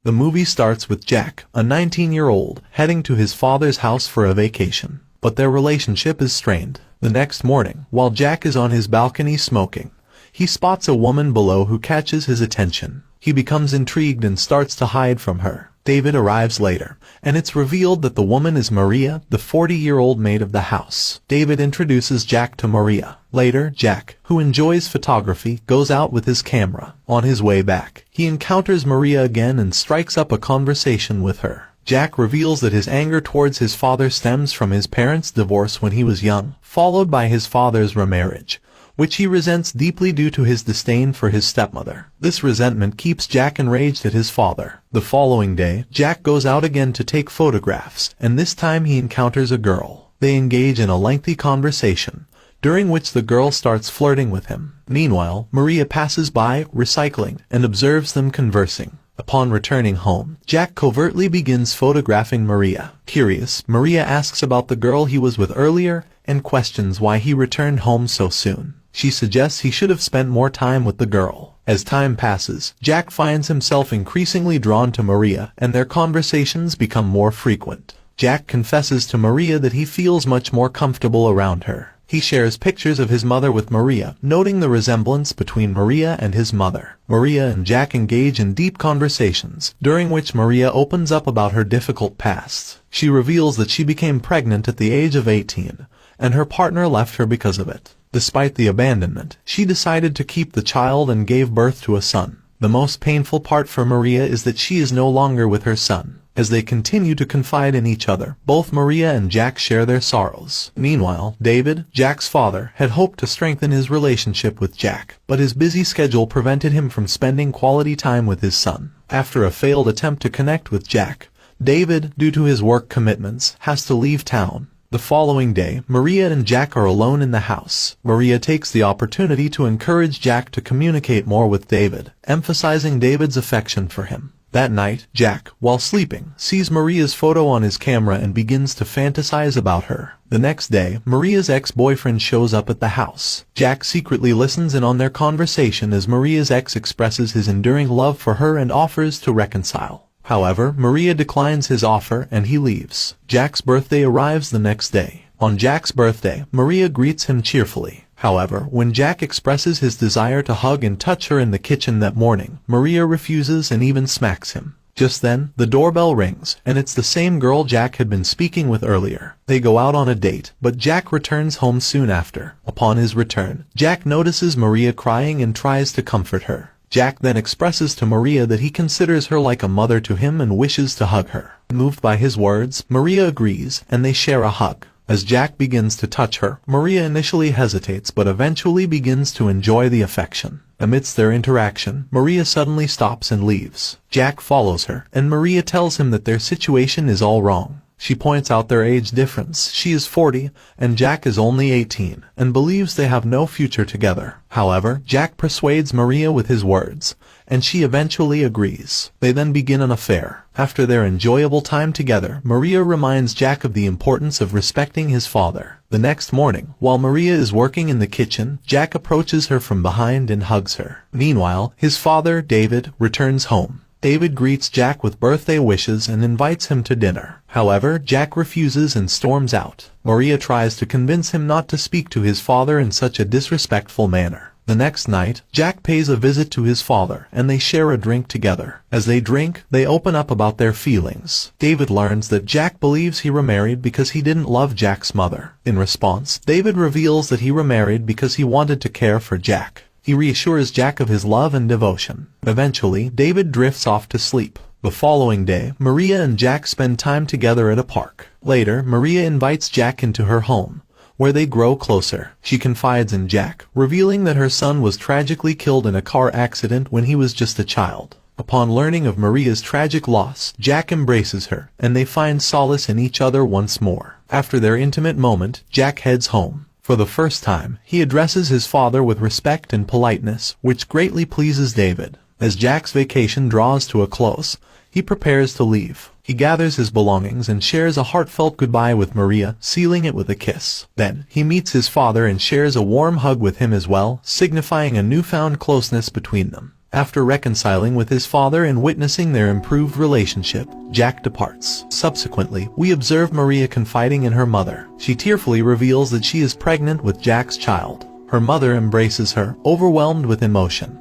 The movie starts with Jack, a 19-year-old, heading to his father's house for a vacation. But their relationship is strained. The next morning, while Jack is on his balcony smoking, he spots a woman below who catches his attention. He becomes intrigued and starts to hide from her. David arrives later, and it's revealed that the woman is Maria, the 40-year-old maid of the house. David introduces Jack to Maria. Later, Jack, who enjoys photography, goes out with his camera. On his way back, he encounters Maria again and strikes up a conversation with her. Jack reveals that his anger towards his father stems from his parents' divorce when he was young, followed by his father's remarriage, which he resents deeply due to his disdain for his stepmother. This resentment keeps Jack enraged at his father. The following day, Jack goes out again to take photographs, and this time he encounters a girl. They engage in a lengthy conversation, during which the girl starts flirting with him. Meanwhile, Maria passes by, recycling, and observes them conversing. Upon returning home, Jack covertly begins photographing Maria. Curious, Maria asks about the girl he was with earlier, and questions why he returned home so soon. She suggests he should have spent more time with the girl. As time passes, Jack finds himself increasingly drawn to Maria, and their conversations become more frequent. Jack confesses to Maria that he feels much more comfortable around her. He shares pictures of his mother with Maria, noting the resemblance between Maria and his mother. Maria and Jack engage in deep conversations, during which Maria opens up about her difficult past. She reveals that she became pregnant at the age of 18, and her partner left her because of it. Despite the abandonment, she decided to keep the child and gave birth to a son. The most painful part for Maria is that she is no longer with her son. As they continue to confide in each other, both Maria and Jack share their sorrows. Meanwhile, David, Jack's father, had hoped to strengthen his relationship with Jack, but his busy schedule prevented him from spending quality time with his son. After a failed attempt to connect with Jack, David, due to his work commitments, has to leave town. The following day, Maria and Jack are alone in the house. Maria takes the opportunity to encourage Jack to communicate more with David, emphasizing David's affection for him. That night, Jack, while sleeping, sees Maria's photo on his camera and begins to fantasize about her. The next day, Maria's ex-boyfriend shows up at the house. Jack secretly listens in on their conversation as Maria's ex expresses his enduring love for her and offers to reconcile. However, Maria declines his offer and he leaves. Jack's birthday arrives the next day. On Jack's birthday, Maria greets him cheerfully. However, when Jack expresses his desire to hug and touch her in the kitchen that morning, Maria refuses and even smacks him. Just then, the doorbell rings, and it's the same girl Jack had been speaking with earlier. They go out on a date, but Jack returns home soon after. Upon his return, Jack notices Maria crying and tries to comfort her. Jack then expresses to Maria that he considers her like a mother to him and wishes to hug her. Moved by his words, Maria agrees, and they share a hug. As Jack begins to touch her, Maria initially hesitates but eventually begins to enjoy the affection. Amidst their interaction, Maria suddenly stops and leaves. Jack follows her, and Maria tells him that their situation is all wrong. She points out their age difference. She is 40, and Jack is only 18, and believes they have no future together. However, Jack persuades Maria with his words, and she eventually agrees. They then begin an affair. After their enjoyable time together, Maria reminds Jack of the importance of respecting his father. The next morning, while Maria is working in the kitchen, Jack approaches her from behind and hugs her. Meanwhile, his father, David, returns home. David greets Jack with birthday wishes and invites him to dinner. However, Jack refuses and storms out. Maria tries to convince him not to speak to his father in such a disrespectful manner. The next night, Jack pays a visit to his father, and they share a drink together. As they drink, they open up about their feelings. David learns that Jack believes he remarried because he didn't love Jack's mother. In response, David reveals that he remarried because he wanted to care for Jack. He reassures Jack of his love and devotion. Eventually, David drifts off to sleep. The following day, Maria and Jack spend time together at a park. Later, Maria invites Jack into her home, where they grow closer. She confides in Jack, revealing that her son was tragically killed in a car accident when he was just a child. Upon learning of Maria's tragic loss, Jack embraces her, and they find solace in each other once more. After their intimate moment, Jack heads home. For the first time, he addresses his father with respect and politeness, which greatly pleases David. As Jack's vacation draws to a close, he prepares to leave. He gathers his belongings and shares a heartfelt goodbye with Maria, sealing it with a kiss. Then, he meets his father and shares a warm hug with him as well, signifying a newfound closeness between them. After reconciling with his father and witnessing their improved relationship, Jack departs. Subsequently, we observe Maria confiding in her mother. She tearfully reveals that she is pregnant with Jack's child. Her mother embraces her, overwhelmed with emotion.